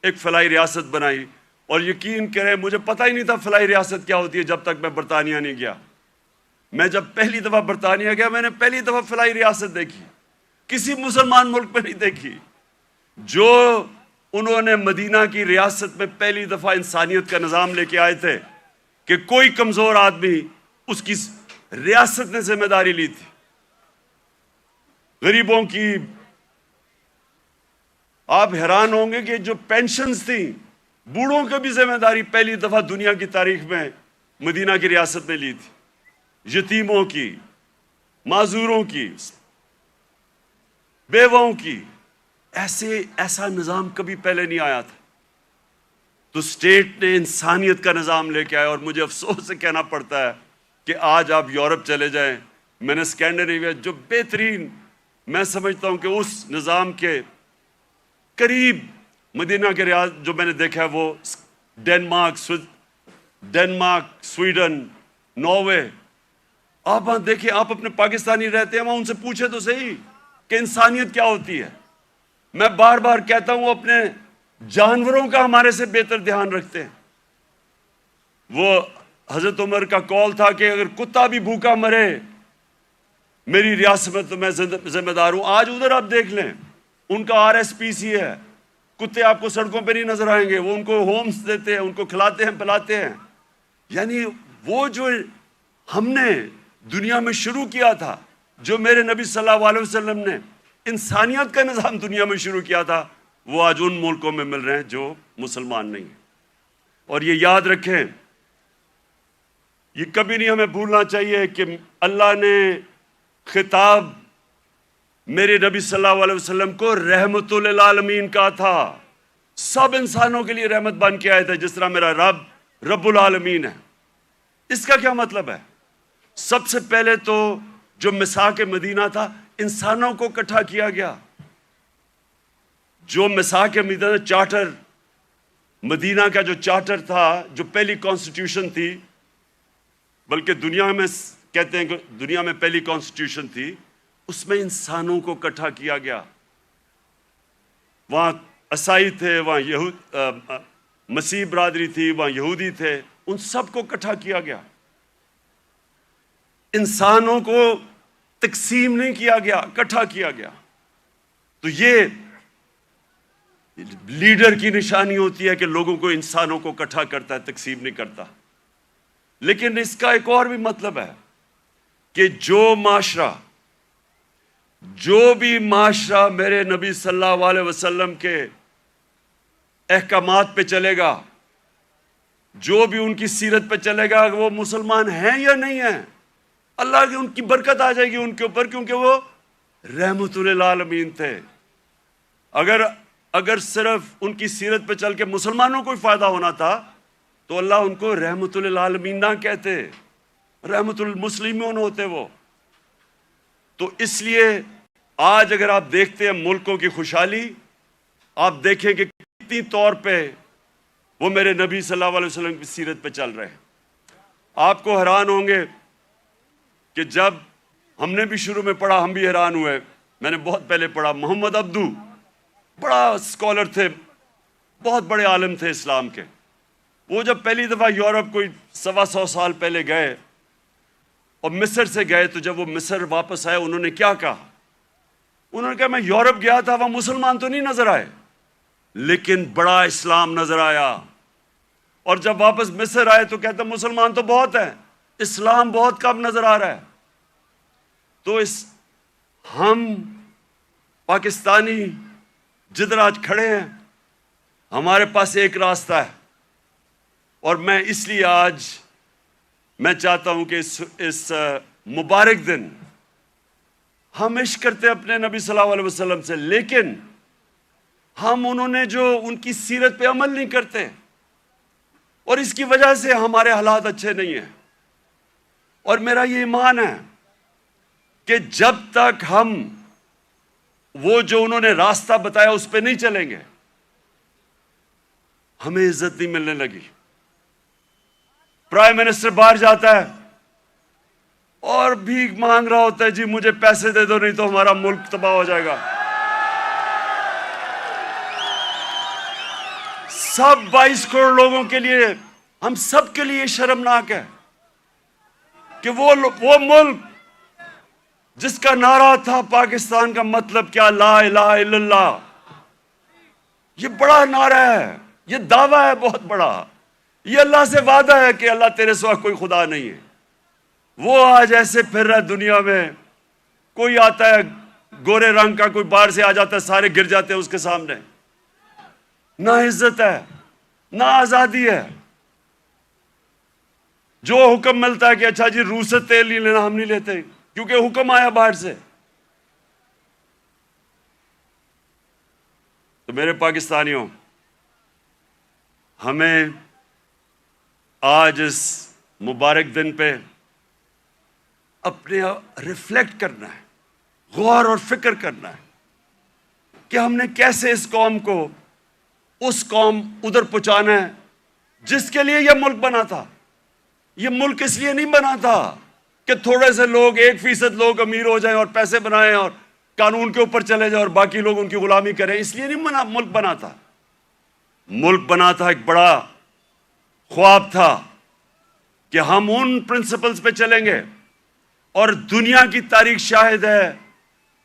ایک فلاحی ریاست بنائی. اور یقین کریں مجھے پتہ ہی نہیں تھا فلاحی ریاست کیا ہوتی ہے جب تک میں برطانیہ نہیں گیا. میں جب پہلی دفعہ برطانیہ گیا میں نے پہلی دفعہ فلاحی ریاست دیکھی، کسی مسلمان ملک میں نہیں دیکھی. جو انہوں نے مدینہ کی ریاست میں پہلی دفعہ انسانیت کا نظام لے کے آئے تھے کہ کوئی کمزور آدمی، اس کی ریاست نے ذمہ داری لی تھی. غریبوں کی، آپ حیران ہوں گے کہ جو پینشنز تھیں، بوڑھوں کی بھی ذمہ داری پہلی دفعہ دنیا کی تاریخ میں مدینہ کی ریاست نے لی تھی. یتیموں کی، معذوروں کی، بیواؤں کی، ایسا نظام کبھی پہلے نہیں آیا تھا. تو اسٹیٹ نے انسانیت کا نظام لے کے آیا. اور مجھے افسوس سے کہنا پڑتا ہے کہ آج آپ یورپ چلے جائیں، میں نے اسکینڈینیویا جو بہترین، میں سمجھتا ہوں کہ اس نظام کے قریب مدینہ کے ریاض جو میں نے دیکھا ہے وہ ڈینمارک، سویڈن، ناروے. آپ وہاں دیکھیں، آپ اپنے پاکستانی رہتے ہیں وہاں، ان سے پوچھے تو صحیح کہ انسانیت کیا ہوتی ہے. میں بار بار کہتا ہوں اپنے جانوروں کا ہمارے سے بہتر دھیان رکھتے ہیں. وہ حضرت عمر کا قول تھا کہ اگر کتا بھی بھوکا مرے میری ریاست میں تو میں ذمہ دار ہوں. آج ادھر آپ دیکھ لیں، ان کا RSPC ہے، کتے آپ کو سڑکوں پہ نہیں نظر آئیں گے، وہ ان کو ہومز دیتے ہیں، ان کو کھلاتے ہیں پلاتے ہیں. یعنی وہ جو ہم نے دنیا میں شروع کیا تھا، جو میرے نبی صلی اللہ علیہ وسلم نے انسانیت کا نظام دنیا میں شروع کیا تھا، وہ آج ان ملکوں میں مل رہے ہیں جو مسلمان نہیں ہیں. اور یہ یاد رکھیں، یہ کبھی نہیں ہمیں بھولنا چاہیے کہ اللہ نے خطاب میرے نبی صلی اللہ علیہ وسلم کو رحمت للعالمین کہا تھا. سب انسانوں کے لیے رحمت بن کے آئے تھے، جس طرح میرا رب رب العالمین ہے. اس کا کیا مطلب ہے؟ سب سے پہلے تو جو میثاق مدینہ تھا، انسانوں کو اکٹھا کیا گیا. جو میثاق مدینہ چارٹر، مدینہ کا جو چارٹر تھا، جو پہلی کانسٹیٹیوشن تھی، بلکہ دنیا میں کہتے ہیں کہ دنیا میں پہلی کانسٹیٹیوشن تھی، اس میں انسانوں کو اکٹھا کیا گیا. وہاں عیسائی تھے، وہاں مسیح برادری تھی، وہاں یہودی تھے، ان سب کو اکٹھا کیا گیا. انسانوں کو تقسیم نہیں کیا گیا، اکٹھا کیا گیا. تو یہ لیڈر کی نشانی ہوتی ہے کہ لوگوں کو، انسانوں کو اکٹھا کرتا ہے، تقسیم نہیں کرتا. لیکن اس کا ایک اور بھی مطلب ہے کہ جو بھی معاشرہ میرے نبی صلی اللہ علیہ وسلم کے احکامات پہ چلے گا، جو بھی ان کی سیرت پہ چلے گا، وہ مسلمان ہیں یا نہیں ہیں، اللہ کی ان کی برکت آ جائے گی ان کے اوپر، کیونکہ وہ رحمت للعالمین تھے. اگر صرف ان کی سیرت پہ چل کے مسلمانوں کو ہی فائدہ ہونا تھا تو اللہ ان کو رحمت للعالمین نہ کہتے، رحمت المسلمون ہوتے وہ. تو اس لیے آج اگر آپ دیکھتے ہیں ملکوں کی خوشحالی، آپ دیکھیں کہ کتنی طور پہ وہ میرے نبی صلی اللہ علیہ وسلم کی سیرت پہ چل رہے ہیں. آپ کو حیران ہوں گے کہ جب ہم نے بھی شروع میں پڑھا، ہم بھی حیران ہوئے. میں نے بہت پہلے پڑھا، محمد عبدو بڑا اسکالر تھے، بہت بڑے عالم تھے اسلام کے. وہ جب پہلی دفعہ یورپ کوئی 125 سال پہلے گئے اور مصر سے گئے، تو جب وہ مصر واپس آئے انہوں نے کیا کہا؟ انہوں نے کہا میں یورپ گیا تھا، وہاں مسلمان تو نہیں نظر آئے لیکن بڑا اسلام نظر آیا. اور جب واپس مصر آئے تو کہتے مسلمان تو بہت ہیں، اسلام بہت کم نظر آ رہا ہے. تو ہم پاکستانی جدھر آج کھڑے ہیں، ہمارے پاس ایک راستہ ہے. اور میں اس لیے آج میں چاہتا ہوں کہ اس مبارک دن ہم عشق کرتے ہیں اپنے نبی صلی اللہ علیہ وسلم سے، لیکن ہم انہوں نے جو ان کی سیرت پہ عمل نہیں کرتے، اور اس کی وجہ سے ہمارے حالات اچھے نہیں ہیں۔ اور میرا یہ ایمان ہے کہ جب تک ہم وہ جو انہوں نے راستہ بتایا اس پہ نہیں چلیں گے، ہمیں عزت نہیں ملنے لگی۔ پرائم منسٹر باہر جاتا ہے اور بھیک مانگ رہا ہوتا ہے، جی مجھے پیسے دے دو نہیں تو ہمارا ملک تباہ ہو جائے گا۔ سب 22 کروڑ لوگوں کے لیے، ہم سب کے لیے شرمناک ہے کہ وہ ملک جس کا نعرہ تھا پاکستان کا مطلب کیا، لا الہ الا اللہ، یہ بڑا نعرہ ہے، یہ دعویٰ ہے بہت بڑا، یہ اللہ سے وعدہ ہے کہ اللہ تیرے سوا کوئی خدا نہیں ہے، وہ آج ایسے پھر رہا ہے دنیا میں۔ کوئی آتا ہے گورے رنگ کا، کوئی باہر سے آ جاتا ہے، سارے گر جاتے ہیں اس کے سامنے۔ نہ عزت ہے، نہ آزادی ہے۔ جو حکم ملتا ہے کہ اچھا جی روس سے تیل نہیں لینا، ہم نہیں لیتے کیونکہ حکم آیا باہر سے۔ تو میرے پاکستانیوں، ہمیں آج اس مبارک دن پہ اپنے ریفلیکٹ کرنا ہے، غور اور فکر کرنا ہے کہ ہم نے کیسے اس قوم کو اس قوم ادھر پہنچانا ہے جس کے لیے یہ ملک بنا تھا۔ یہ ملک اس لیے نہیں بنا تھا کہ تھوڑے سے لوگ، 1% لوگ امیر ہو جائیں اور پیسے بنائیں اور قانون کے اوپر چلے جائیں اور باقی لوگ ان کی غلامی کریں، اس لیے نہیں ملک بنا تھا۔ ملک بنا تھا، ایک بڑا خواب تھا کہ ہم ان پرنسپلز پہ چلیں گے، اور دنیا کی تاریخ شاہد ہے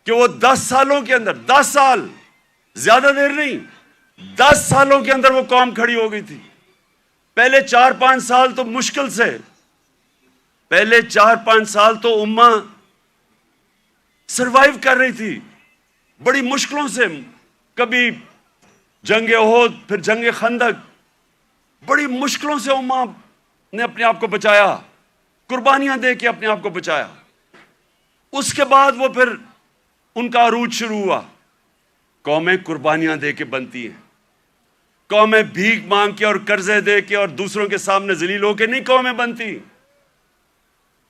کہ وہ 10 سالوں کے اندر، 10 سال، زیادہ دیر نہیں، 10 سالوں کے اندر وہ قوم کھڑی ہو گئی تھی۔ پہلے 4-5 سال تو مشکل سے، پہلے 4-5 سال تو امہ سروائیو کر رہی تھی بڑی مشکلوں سے، کبھی جنگ احد، پھر جنگ خندق، بڑی مشکلوں سے امہ نے اپنے آپ کو بچایا، قربانیاں دے کے اپنے آپ کو بچایا۔ اس کے بعد وہ پھر ان کا عروج شروع ہوا۔ قومیں قربانیاں دے کے بنتی ہیں، قومیں بھیک مانگ کے اور قرضے دے کے اور دوسروں کے سامنے ذلیل ہو کے نہیں قومیں بنتی۔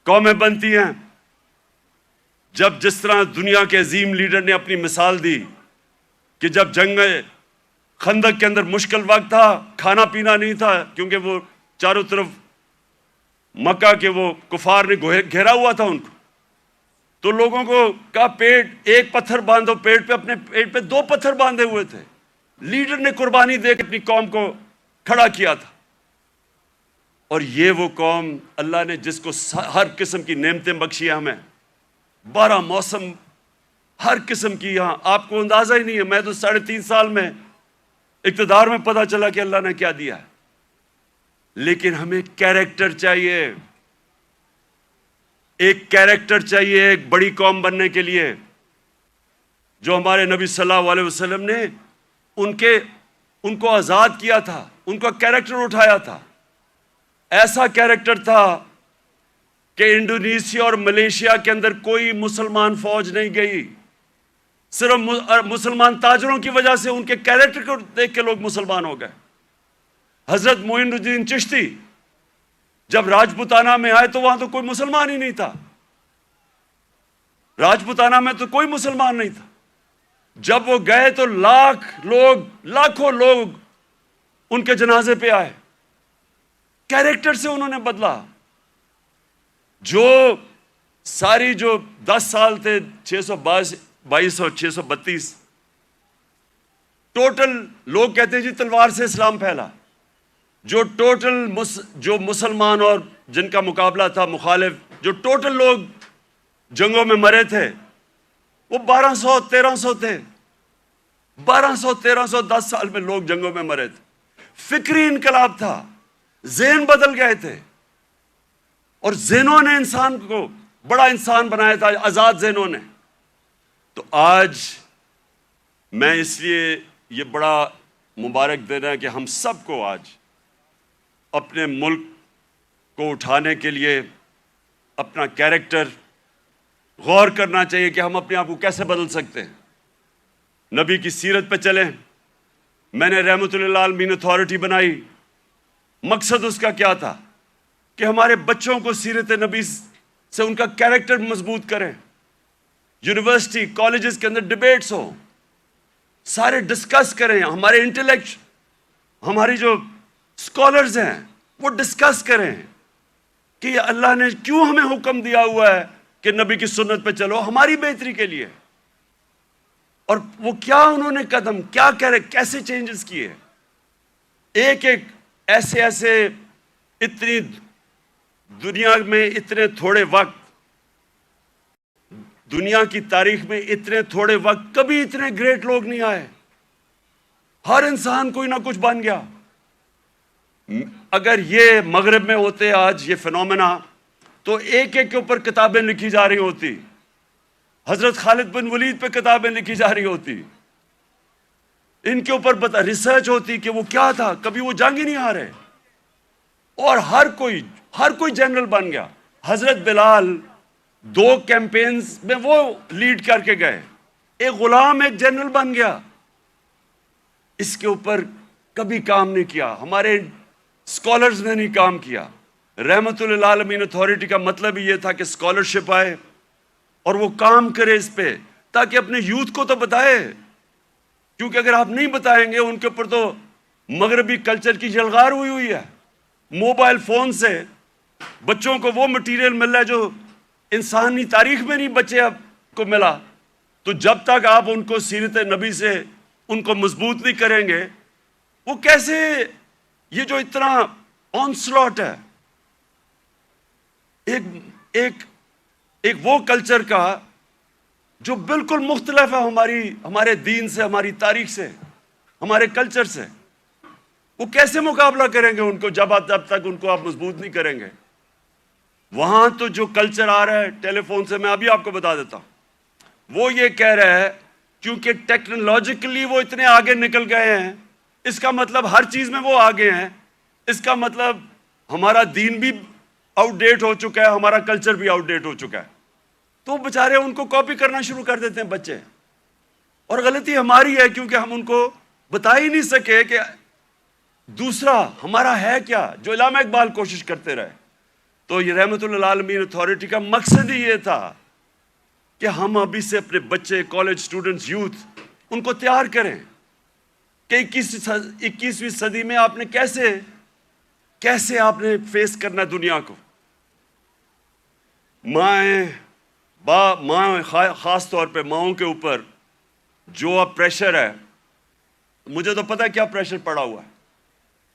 قومیں بنتی ہیں جب، جس طرح دنیا کے عظیم لیڈر نے اپنی مثال دی کہ جب جنگ خندق کے اندر مشکل وقت تھا، کھانا پینا نہیں تھا کیونکہ وہ چاروں طرف مکہ کے وہ کفار نے گھیرا ہوا تھا ان کو، تو لوگوں کو کہا پیٹ ایک پتھر باندھو پیٹ پہ، اپنے پیٹ پہ 2 پتھر باندھے ہوئے تھے۔ لیڈر نے قربانی دے کے اپنی قوم کو کھڑا کیا تھا۔ اور یہ وہ قوم اللہ نے جس کو ہر قسم کی نعمتیں بخشی ہیں ہمیں، 12 موسم، ہر قسم کی، یہاں آپ کو اندازہ ہی نہیں ہے۔ میں تو 3.5 سال میں اقتدار میں پتہ چلا کہ اللہ نے کیا دیا ہے۔ لیکن ہمیں کیریکٹر چاہیے، ایک کیریکٹر چاہیے ایک بڑی قوم بننے کے لیے، جو ہمارے نبی صلی اللہ علیہ وسلم نے ان کو آزاد کیا تھا، ان کا کیریکٹر اٹھایا تھا۔ ایسا کیریکٹر تھا کہ انڈونیشیا اور ملیشیا کے اندر کوئی مسلمان فوج نہیں گئی، صرف مسلمان تاجروں کی وجہ سے، ان کے کیریکٹر کو دیکھ کے لوگ مسلمان ہو گئے۔ حضرت معین الدین چشتی جب راجپوتانہ میں آئے تو وہاں تو کوئی مسلمان ہی نہیں تھا، راجپوتانہ میں تو کوئی مسلمان نہیں تھا۔ جب وہ گئے تو لاکھوں لوگ ان کے جنازے پہ آئے۔ کیریکٹر سے انہوں نے بدلا۔ جو ساری جو 10 سال تھے، 622 اور 632، ٹوٹل لوگ کہتے ہیں جی تلوار سے اسلام پھیلا، جو ٹوٹل جو مسلمان اور جن کا مقابلہ تھا مخالف، جو ٹوٹل لوگ جنگوں میں مرے تھے وہ 1200-1300 تھے۔ 1200-1300 10 سال میں لوگ جنگوں میں مرے تھے۔ فکری انقلاب تھا، ذہن بدل گئے تھے، اور ذہنوں نے انسان کو بڑا انسان بنایا تھا، آزاد ذہنوں نے۔ تو آج میں اس لیے یہ بڑا مبارک دن ہے کہ ہم سب کو آج اپنے ملک کو اٹھانے کے لیے اپنا کیریکٹر غور کرنا چاہیے کہ ہم اپنے آپ کو کیسے بدل سکتے ہیں. نبی کی سیرت پہ چلیں. میں نے رحمت اللہ عالمین اتھارٹی بنائی. مقصد اس کا کیا تھا کہ ہمارے بچوں کو سیرت نبی سے ان کا کیریکٹر مضبوط کریں. یونیورسٹی کالجز کے اندر ڈیبیٹس ہوں, سارے ڈسکس کریں. ہمارے انٹلیکٹ ہماری جو اسکالرز ہیں وہ ڈسکس کریں کہ اللہ نے کیوں ہمیں حکم دیا ہوا ہے کہ نبی کی سنت پہ چلو ہماری بہتری کے لیے, اور وہ کیا انہوں نے قدم کیا کہہ رہے, کیسے چینجز کیے. ایک ایسے اتنی دنیا میں اتنے تھوڑے وقت, دنیا کی تاریخ میں اتنے تھوڑے وقت کبھی اتنے گریٹ لوگ نہیں آئے. ہر انسان کوئی نہ کچھ بن گیا. اگر یہ مغرب میں ہوتے آج یہ فنومنا تو ایک کے اوپر کتابیں لکھی جا رہی ہوتی. حضرت خالد بن ولید پہ کتابیں لکھی جا رہی ہوتی, ان کے اوپر ریسرچ ہوتی کہ وہ کیا تھا, کبھی وہ جنگ ہی نہیں ہارے, اور ہر کوئی جنرل بن گیا. حضرت بلال 2 کیمپینز میں وہ لیڈ کر کے گئے, ایک غلام ایک جنرل بن گیا. اس کے اوپر کبھی کام نہیں کیا, ہمارے اسکالرز نے نہیں کام کیا. رحمت اللہ عالمین اتھارٹی کا مطلب ہی یہ تھا کہ اسکالرشپ آئے اور وہ کام کرے اس پہ, تاکہ اپنے یوتھ کو تو بتائے. کیونکہ اگر آپ نہیں بتائیں گے, ان کے اوپر تو مغربی کلچر کی جلغار ہوئی ہے. موبائل فون سے بچوں کو وہ مٹیریل مل رہا ہے جو انسانی تاریخ میں نہیں بچے اب کو ملا. تو جب تک آپ ان کو سیرت نبی سے ان کو مضبوط نہیں کریں گے, وہ کیسے, یہ جو اتنا آنسلاٹ ہے ایک وہ کلچر کا جو بالکل مختلف ہے ہمارے دین سے, ہماری تاریخ سے, ہمارے کلچر سے, وہ کیسے مقابلہ کریں گے ان کو جب تک ان کو آپ مضبوط نہیں کریں گے. وہاں تو جو کلچر آ رہا ہے ٹیلی فون سے, میں ابھی آپ کو بتا دیتا ہوں, وہ یہ کہہ رہا ہے کیونکہ ٹیکنالوجیکلی وہ اتنے آگے نکل گئے ہیں, اس کا مطلب ہر چیز میں وہ آگے ہیں, اس کا مطلب ہمارا دین بھی آؤٹ ڈیٹ ہو چکا ہے, ہمارا کلچر بھی آؤٹ ڈیٹ ہو چکا ہے. تو بیچارے ان کو کاپی کرنا شروع کر دیتے ہیں بچے, اور غلطی ہماری ہے کیونکہ ہم ان کو بتا ہی نہیں سکے کہ دوسرا ہمارا ہے کیا, جو علامہ اقبال کوشش کرتے رہے. تو یہ رحمت اللہ عالمین اتھارٹی کا مقصد ہی یہ تھا کہ ہم ابھی سے اپنے بچے, کالج اسٹوڈنٹس, یوتھ, ان کو تیار کریں کہ 21ویں صدی میں آپ نے کیسے آپ نے فیس کرنا دنیا کو. ماں خاص طور پہ ماؤں کے اوپر جو اب پریشر ہے, مجھے تو پتہ ہے کیا پریشر پڑا ہوا ہے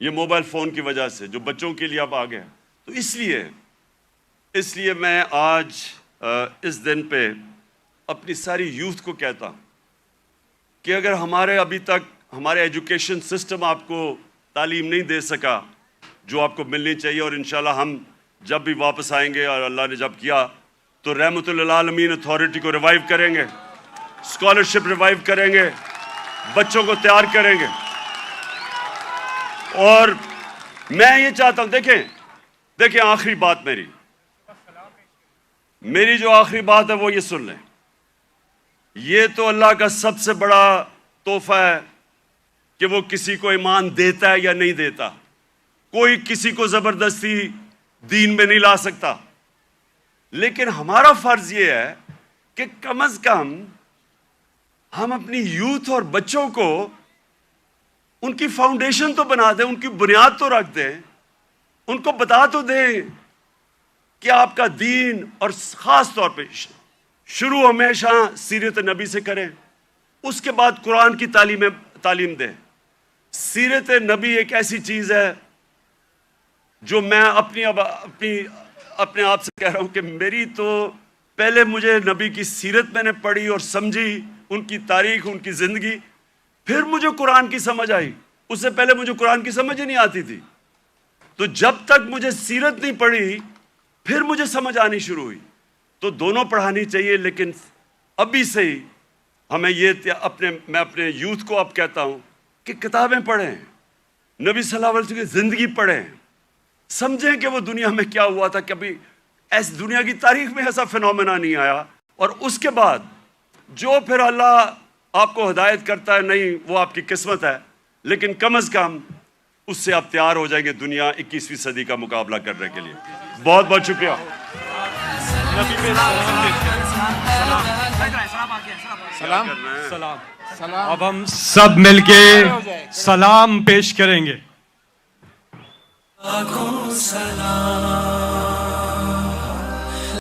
یہ موبائل فون کی وجہ سے, جو بچوں کے لیے اب آ گیا. تو اس لیے میں آج اس دن پہ اپنی ساری یوتھ کو کہتا ہوں کہ اگر ابھی تک ہمارے ایجوکیشن سسٹم آپ کو تعلیم نہیں دے سکا جو آپ کو ملنی چاہیے, اور انشاءاللہ ہم جب بھی واپس آئیں گے اور اللہ نے جب کیا تو رحمت اللہ عالمین اتھارٹی کو ریوائیو کریں گے, اسکالرشپ ریوائیو کریں گے, بچوں کو تیار کریں گے. اور میں یہ چاہتا ہوں, دیکھیں آخری بات میری جو آخری بات ہے وہ یہ سن لیں. یہ تو اللہ کا سب سے بڑا تحفہ ہے کہ وہ کسی کو ایمان دیتا ہے یا نہیں دیتا. کوئی کسی کو زبردستی دین میں نہیں لا سکتا, لیکن ہمارا فرض یہ ہے کہ کم از کم ہم اپنی یوتھ اور بچوں کو ان کی فاؤنڈیشن تو بنا دیں, ان کی بنیاد تو رکھ دیں, ان کو بتا تو دیں کہ آپ کا دین, اور خاص طور پہ شروع ہمیشہ سیرت نبی سے کریں, اس کے بعد قرآن کی تعلیم دیں. سیرت نبی ایک ایسی چیز ہے جو میں اپنے آپ سے کہہ رہا ہوں کہ میری تو پہلے مجھے نبی کی سیرت میں نے پڑھی اور سمجھی, ان کی تاریخ, ان کی زندگی, پھر مجھے قرآن کی سمجھ آئی. اس سے پہلے مجھے قرآن کی سمجھ ہی نہیں آتی تھی. تو جب تک مجھے سیرت نہیں پڑھی پھر مجھے سمجھ آنی شروع ہوئی. تو دونوں پڑھانی چاہیے, لیکن ابھی سے ہی ہمیں میں اپنے یوتھ کو اب کہتا ہوں کہ کتابیں پڑھیں, نبی صلی اللہ علیہ وسلم کی زندگی پڑھیں, سمجھیں کہ وہ دنیا میں کیا ہوا تھا. کبھی دنیا کی تاریخ میں ایسا فنومنا نہیں آیا, اور اس کے بعد جو پھر اللہ آپ کو ہدایت کرتا ہے نہیں وہ آپ کی قسمت ہے، لیکن کم از کم اس سے آپ تیار ہو جائیں گے دنیا 21ویں صدی کا مقابلہ کرنے کے لیے. بہت بہت شکریہ. سلام. اب ہم سب مل کے سلام پیش کریں گے.